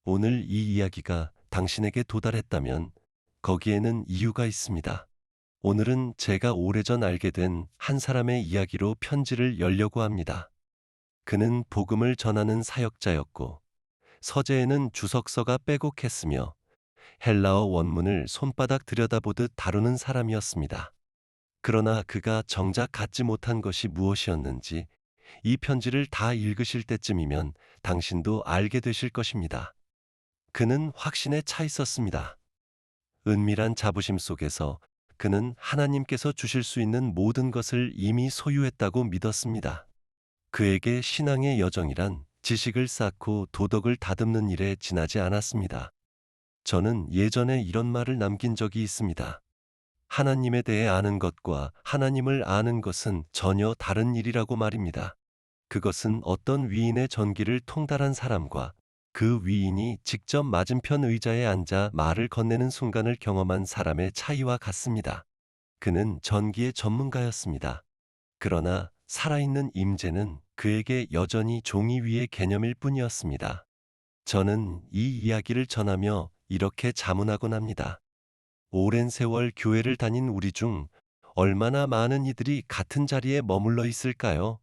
오늘 이 이야기가 당신에게 도달했다면 거기에는 이유가 있습니다. 오늘은 제가 오래전 알게 된 한 사람의 이야기로 편지를 열려고 합니다. 그는 복음을 전하는 사역자였고 서재에는 주석서가 빼곡했으며 헬라어 원문을 손바닥 들여다보듯 다루는 사람이었습니다. 그러나 그가 정작 갖지 못한 것이 무엇이었는지 이 편지를 다 읽으실 때쯤이면 당신도 알게 되실 것입니다. 그는 확신에 차 있었습니다. 은밀한 자부심 속에서 그는 하나님께서 주실 수 있는 모든 것을 이미 소유했다고 믿었습니다. 그에게 신앙의 여정이란 지식을 쌓고 도덕을 다듬는 일에 지나지 않았습니다. 저는 예전에 이런 말을 남긴 적이 있습니다. 하나님에 대해 아는 것과 하나님을 아는 것은 전혀 다른 일이라고 말입니다. 그것은 어떤 위인의 전기를 통달한 사람과 그 위인이 직접 맞은편 의자에 앉아 말을 건네는 순간을 경험한 사람의 차이와 같습니다. 그는 전기의 전문가였습니다. 그러나 살아있는 임재는 그에게 여전히 종이 위의 개념일 뿐이었습니다. 저는 이 이야기를 전하며 이렇게 자문하곤 합니다. 오랜 세월 교회를 다닌 우리 중 얼마나 많은 이들이 같은 자리에 머물러 있을까요?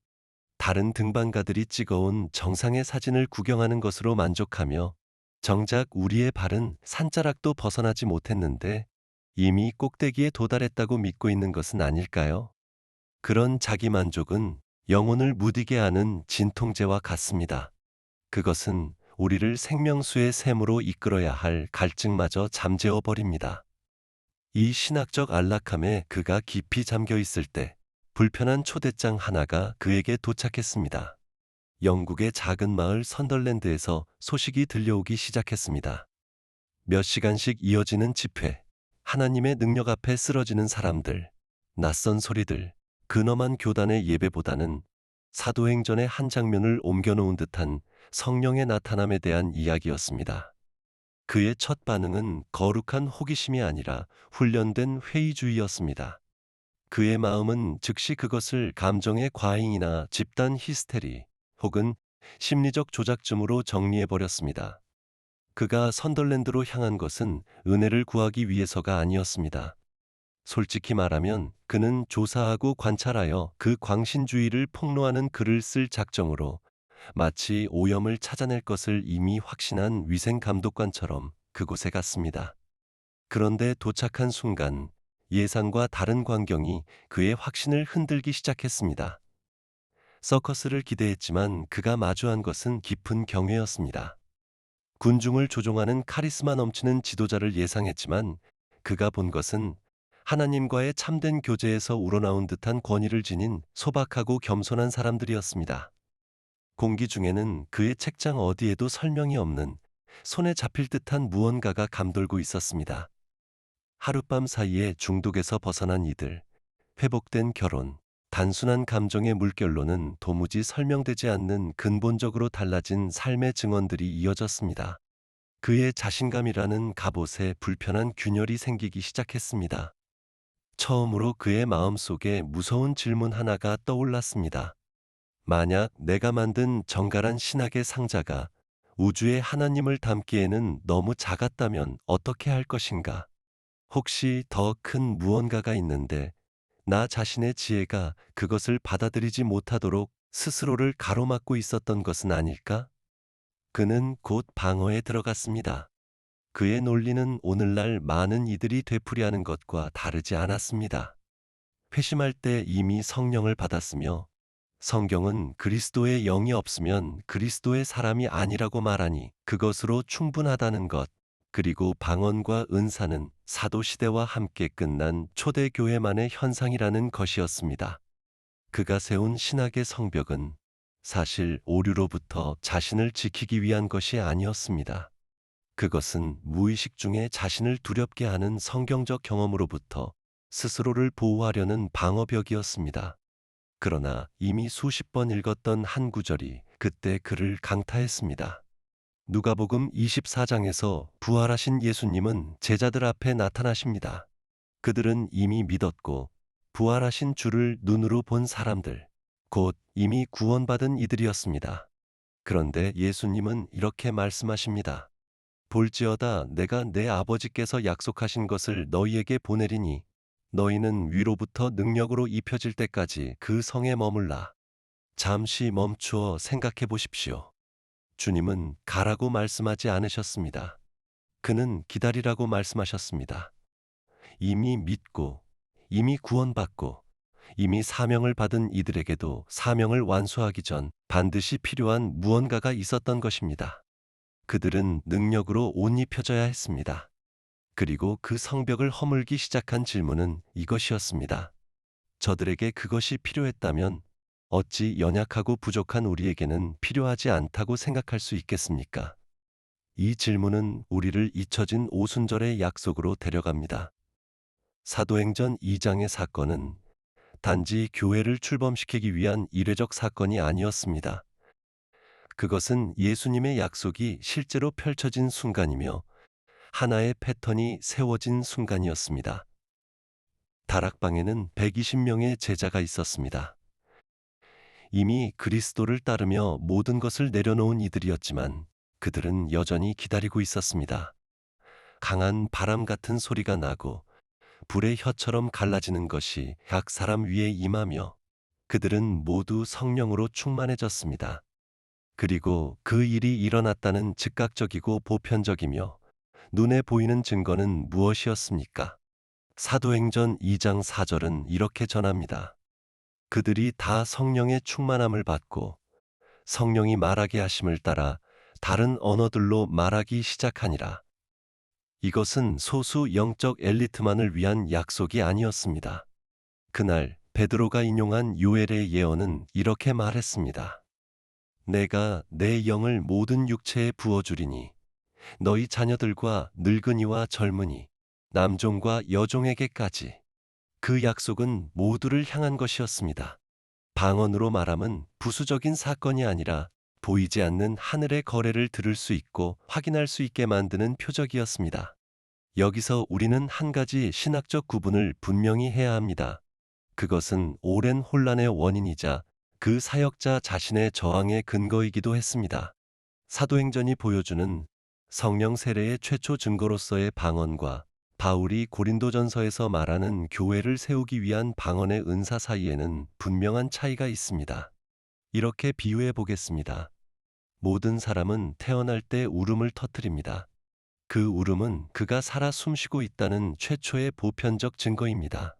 다른 등반가들이 찍어온 정상의 사진을 구경하는 것으로 만족하며 정작 우리의 발은 산자락도 벗어나지 못했는데 이미 꼭대기에 도달했다고 믿고 있는 것은 아닐까요? 그런 자기만족은 영혼을 무디게 하는 진통제와 같습니다. 그것은 우리를 생명수의 샘으로 이끌어야 할 갈증마저 잠재워 버립니다. 이 신학적 안락함에 그가 깊이 잠겨 있을 때 불편한 초대장 하나가 그에게 도착했습니다. 영국의 작은 마을 선덜랜드에서 소식이 들려오기 시작했습니다. 몇 시간씩 이어지는 집회, 하나님의 능력 앞에 쓰러지는 사람들, 낯선 소리들, 근엄한 교단의 예배보다는 사도행전의 한 장면을 옮겨놓은 듯한 성령의 나타남에 대한 이야기였습니다. 그의 첫 반응은 거룩한 호기심이 아니라 훈련된 회의주의였습니다. 그의 마음은 즉시 그것을 감정의 과잉이나 집단 히스테리 혹은 심리적 조작쯤으로 정리해버렸습니다. 그가 선덜랜드로 향한 것은 은혜를 구하기 위해서가 아니었습니다. 솔직히 말하면 그는 조사하고 관찰하여 그 광신주의를 폭로하는 글을 쓸 작정으로 마치 오염을 찾아낼 것을 이미 확신한 위생감독관처럼 그곳에 갔습니다. 그런데 도착한 순간 예상과 다른 광경이 그의 확신을 흔들기 시작했습니다. 서커스를 기대했지만 그가 마주한 것은 깊은 경외였습니다. 군중을 조종하는 카리스마 넘치는 지도자를 예상했지만 그가 본 것은 하나님과의 참된 교제에서 우러나온 듯한 권위를 지닌 소박하고 겸손한 사람들이었습니다. 공기 중에는 그의 책장 어디에도 설명이 없는 손에 잡힐 듯한 무언가가 감돌고 있었습니다. 하룻밤 사이에 중독에서 벗어난 이들, 회복된 결혼, 단순한 감정의 물결로는 도무지 설명되지 않는 근본적으로 달라진 삶의 증언들이 이어졌습니다. 그의 자신감이라는 갑옷에 불편한 균열이 생기기 시작했습니다. 처음으로 그의 마음속에 무서운 질문 하나가 떠올랐습니다. 만약 내가 만든 정갈한 신학의 상자가 우주의 하나님을 담기에는 너무 작았다면 어떻게 할 것인가? 혹시 더 큰 무언가가 있는데 나 자신의 지혜가 그것을 받아들이지 못하도록 스스로를 가로막고 있었던 것은 아닐까? 그는 곧 방어에 들어갔습니다. 그의 논리는 오늘날 많은 이들이 되풀이하는 것과 다르지 않았습니다. 회심할 때 이미 성령을 받았으며 성경은 그리스도의 영이 없으면 그리스도의 사람이 아니라고 말하니 그것으로 충분하다는 것, 그리고 방언과 은사는 사도시대와 함께 끝난 초대교회만의 현상이라는 것이었습니다. 그가 세운 신학의 성벽은 사실 오류로부터 자신을 지키기 위한 것이 아니었습니다. 그것은 무의식 중에 자신을 두렵게 하는 성경적 경험으로부터 스스로를 보호하려는 방어벽이었습니다. 그러나 이미 수십 번 읽었던 한 구절이 그때 그를 강타했습니다. 누가복음 24장에서 부활하신 예수님은 제자들 앞에 나타나십니다. 그들은 이미 믿었고 부활하신 주를 눈으로 본 사람들, 곧 이미 구원받은 이들이었습니다. 그런데 예수님은 이렇게 말씀하십니다. 볼지어다 내가 내 아버지께서 약속하신 것을 너희에게 보내리니 너희는 위로부터 능력으로 입혀질 때까지 그 성에 머물라. 잠시 멈추어 생각해 보십시오. 주님은 가라고 말씀하지 않으셨습니다. 그는 기다리라고 말씀하셨습니다. 이미 믿고, 이미 구원받고, 이미 사명을 받은 이들에게도 사명을 완수하기 전 반드시 필요한 무언가가 있었던 것입니다. 그들은 능력으로 옷 입혀져야 했습니다. 그리고 그 성벽을 허물기 시작한 질문은 이것이었습니다. 저들에게 그것이 필요했다면 어찌 연약하고 부족한 우리에게는 필요하지 않다고 생각할 수 있겠습니까? 이 질문은 우리를 잊혀진 오순절의 약속으로 데려갑니다. 사도행전 2장의 사건은 단지 교회를 출범시키기 위한 이례적 사건이 아니었습니다. 그것은 예수님의 약속이 실제로 펼쳐진 순간이며 하나의 패턴이 세워진 순간이었습니다. 다락방에는 120명의 제자가 있었습니다. 이미 그리스도를 따르며 모든 것을 내려놓은 이들이었지만 그들은 여전히 기다리고 있었습니다. 강한 바람 같은 소리가 나고 불의 혀처럼 갈라지는 것이 각 사람 위에 임하며 그들은 모두 성령으로 충만해졌습니다. 그리고 그 일이 일어났다는 즉각적이고 보편적이며 눈에 보이는 증거는 무엇이었습니까? 사도행전 2장 4절은 이렇게 전합니다. 그들이 다 성령의 충만함을 받고 성령이 말하게 하심을 따라 다른 언어들로 말하기 시작하니라. 이것은 소수 영적 엘리트만을 위한 약속이 아니었습니다. 그날 베드로가 인용한 요엘의 예언은 이렇게 말했습니다. 내가 내 영을 모든 육체에 부어주리니 너희 자녀들과 늙은이와 젊은이, 남종과 여종에게까지. 그 약속은 모두를 향한 것이었습니다. 방언으로 말함은 부수적인 사건이 아니라 보이지 않는 하늘의 거래를 들을 수 있고 확인할 수 있게 만드는 표적이었습니다. 여기서 우리는 한 가지 신학적 구분을 분명히 해야 합니다. 그것은 오랜 혼란의 원인이자 그 사역자 자신의 저항의 근거이기도 했습니다. 사도행전이 보여주는 성령 세례의 최초 증거로서의 방언과 바울이 고린도전서에서 말하는 교회를 세우기 위한 방언의 은사 사이에는 분명한 차이가 있습니다. 이렇게 비유해 보겠습니다. 모든 사람은 태어날 때 울음을 터뜨립니다. 그 울음은 그가 살아 숨쉬고 있다는 최초의 보편적 증거입니다.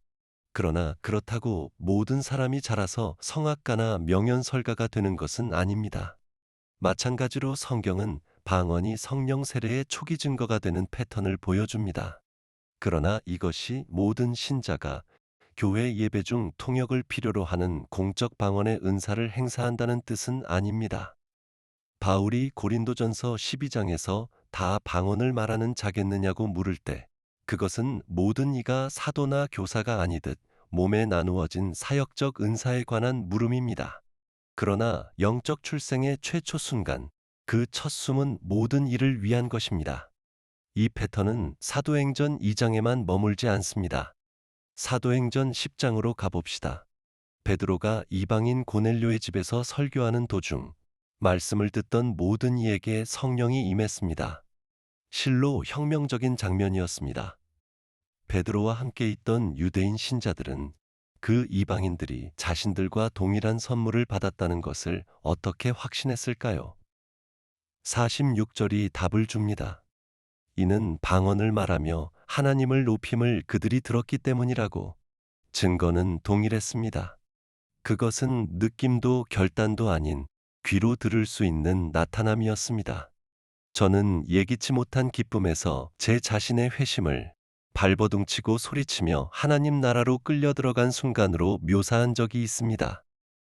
그러나 그렇다고 모든 사람이 자라서 성악가나 명연설가가 되는 것은 아닙니다. 마찬가지로 성경은 방언이 성령 세례의 초기 증거가 되는 패턴을 보여줍니다. 그러나 이것이 모든 신자가 교회 예배 중 통역을 필요로 하는 공적 방언의 은사를 행사한다는 뜻은 아닙니다. 바울이 고린도전서 12장에서 다 방언을 말하는 자겠느냐고 물을 때 그것은 모든 이가 사도나 교사가 아니듯 몸에 나누어진 사역적 은사에 관한 물음입니다. 그러나 영적 출생의 최초 순간, 그 첫 숨은 모든 이를 위한 것입니다. 이 패턴은 사도행전 2장에만 머물지 않습니다. 사도행전 10장으로 가봅시다. 베드로가 이방인 고넬료의 집에서 설교하는 도중 말씀을 듣던 모든 이에게 성령이 임했습니다. 실로 혁명적인 장면이었습니다. 베드로와 함께 있던 유대인 신자들은 그 이방인들이 자신들과 동일한 선물을 받았다는 것을 어떻게 확신했을까요? 46절이 답을 줍니다. 이는 방언을 말하며 하나님을 높임을 그들이 들었기 때문이라고. 증거는 동일했습니다. 그것은 느낌도 결단도 아닌 귀로 들을 수 있는 나타남이었습니다. 저는 예기치 못한 기쁨에서 제 자신의 회심을 발버둥치고 소리치며 하나님 나라로 끌려 들어간 순간으로 묘사한 적이 있습니다.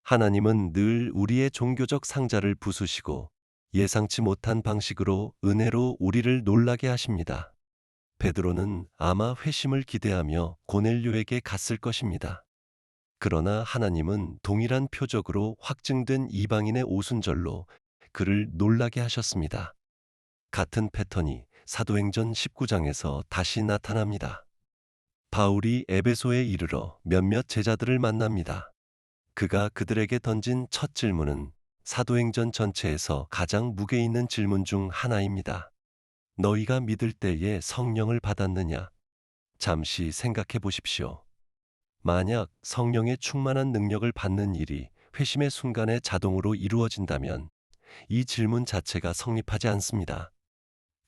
하나님은 늘 우리의 종교적 상자를 부수시고 예상치 못한 방식으로 은혜로 우리를 놀라게 하십니다. 베드로는 아마 회심을 기대하며 고넬료에게 갔을 것입니다. 그러나 하나님은 동일한 표적으로 확증된 이방인의 오순절로 그를 놀라게 하셨습니다. 같은 패턴이 사도행전 19장에서 다시 나타납니다. 바울이 에베소에 이르러 몇몇 제자들을 만납니다. 그가 그들에게 던진 첫 질문은 사도행전 전체에서 가장 무게 있는 질문 중 하나입니다. 너희가 믿을 때에 성령을 받았느냐? 잠시 생각해 보십시오. 만약 성령의 충만한 능력을 받는 일이 회심의 순간에 자동으로 이루어진다면 이 질문 자체가 성립하지 않습니다.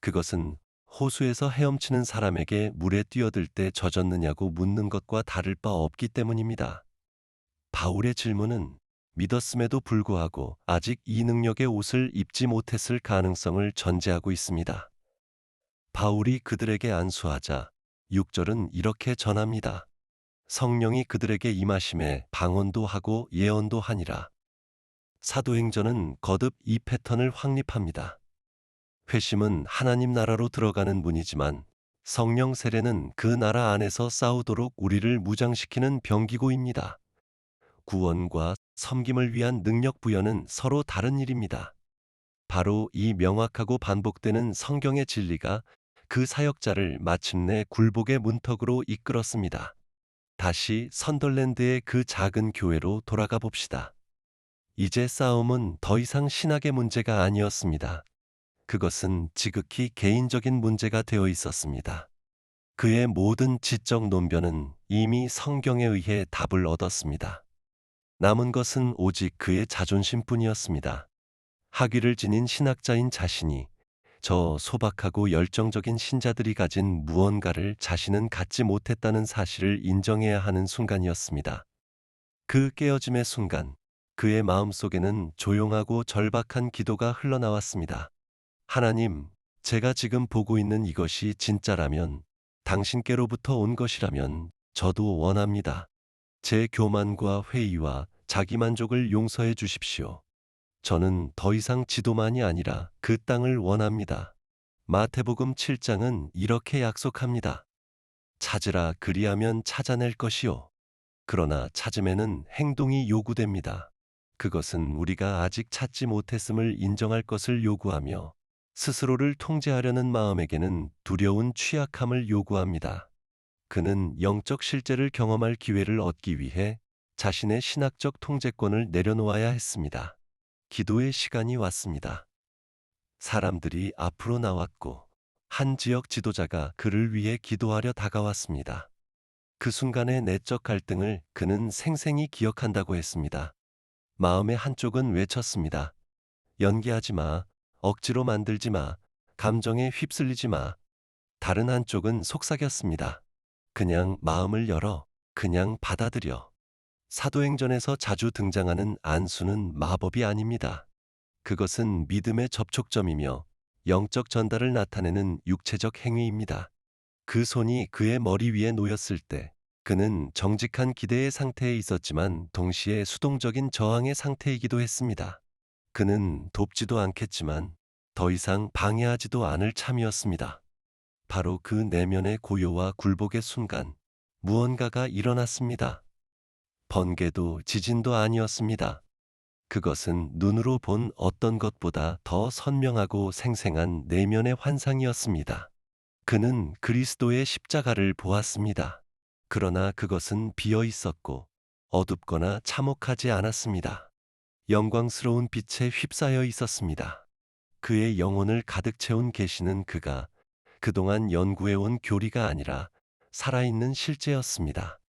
그것은 호수에서 헤엄치는 사람에게 물에 뛰어들 때 젖었느냐고 묻는 것과 다를 바 없기 때문입니다. 바울의 질문은 믿었음에도 불구하고 아직 이 능력의 옷을 입지 못했을 가능성을 전제하고 있습니다. 바울이 그들에게 안수하자 6절은 이렇게 전합니다. 성령이 그들에게 임하심에 방언도 하고 예언도 하니라. 사도행전은 거듭 이 패턴을 확립합니다. 회심은 하나님 나라로 들어가는 문이지만 성령 세례는 그 나라 안에서 싸우도록 우리를 무장시키는 병기고입니다. 구원과 섬김을 위한 능력 부여는 서로 다른 일입니다. 바로 이 명확하고 반복되는 성경의 진리가 그 사역자를 마침내 굴복의 문턱으로 이끌었습니다. 다시 선덜랜드의 그 작은 교회로 돌아가 봅시다. 이제 싸움은 더 이상 신학의 문제가 아니었습니다. 그것은 지극히 개인적인 문제가 되어 있었습니다. 그의 모든 지적 논변은 이미 성경에 의해 답을 얻었습니다. 남은 것은 오직 그의 자존심뿐이었습니다. 학위를 지닌 신학자인 자신이 저 소박하고 열정적인 신자들이 가진 무언가를 자신은 갖지 못했다는 사실을 인정해야 하는 순간이었습니다. 그 깨어짐의 순간, 그의 마음속에는 조용하고 절박한 기도가 흘러나왔습니다. 하나님, 제가 지금 보고 있는 이것이 진짜라면, 당신께로부터 온 것이라면 저도 원합니다. 제 교만과 회의와 자기만족을 용서해 주십시오. 저는 더 이상 지도만이 아니라 그 땅을 원합니다. 마태복음 7장은 이렇게 약속합니다. 찾으라 그리하면 찾아낼 것이요. 그러나 찾음에는 행동이 요구됩니다. 그것은 우리가 아직 찾지 못했음을 인정할 것을 요구하며 스스로를 통제하려는 마음에게는 두려운 취약함을 요구합니다. 그는 영적 실제를 경험할 기회를 얻기 위해 자신의 신학적 통제권을 내려놓아야 했습니다. 기도의 시간이 왔습니다. 사람들이 앞으로 나왔고 한 지역 지도자가 그를 위해 기도하려 다가왔습니다. 그 순간의 내적 갈등을 그는 생생히 기억한다고 했습니다. 마음의 한쪽은 외쳤습니다. 연기하지 마, 억지로 만들지 마, 감정에 휩쓸리지 마. 다른 한쪽은 속삭였습니다. 그냥 마음을 열어, 그냥 받아들여. 사도행전에서 자주 등장하는 안수는 마법이 아닙니다. 그것은 믿음의 접촉점이며 영적 전달을 나타내는 육체적 행위입니다. 그 손이 그의 머리 위에 놓였을 때 그는 정직한 기대의 상태에 있었지만 동시에 수동적인 저항의 상태이기도 했습니다. 그는 돕지도 않겠지만 더 이상 방해하지도 않을 참이었습니다. 바로 그 내면의 고요와 굴복의 순간 무언가가 일어났습니다. 번개도 지진도 아니었습니다. 그것은 눈으로 본 어떤 것보다 더 선명하고 생생한 내면의 환상이었습니다. 그는 그리스도의 십자가를 보았습니다. 그러나 그것은 비어 있었고 어둡거나 참혹하지 않았습니다. 영광스러운 빛에 휩싸여 있었습니다. 그의 영혼을 가득 채운 계시는 그가 그동안 연구해온 교리가 아니라 살아있는 실제였습니다.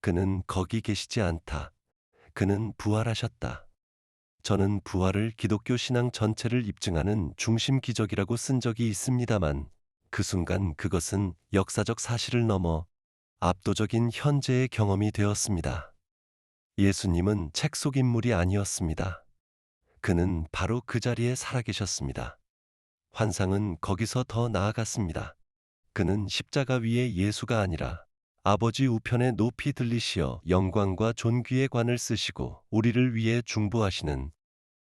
그는 거기 계시지 않다. 그는 부활하셨다. 저는 부활을 기독교 신앙 전체를 입증하는 중심 기적이라고 쓴 적이 있습니다만 그 순간 그것은 역사적 사실을 넘어 압도적인 현재의 경험이 되었습니다. 예수님은 책 속 인물이 아니었습니다. 그는 바로 그 자리에 살아계셨습니다. 환상은 거기서 더 나아갔습니다. 그는 십자가 위에 예수가 아니라 아버지 우편에 높이 들리시어 영광과 존귀의 관을 쓰시고 우리를 위해 중보하시는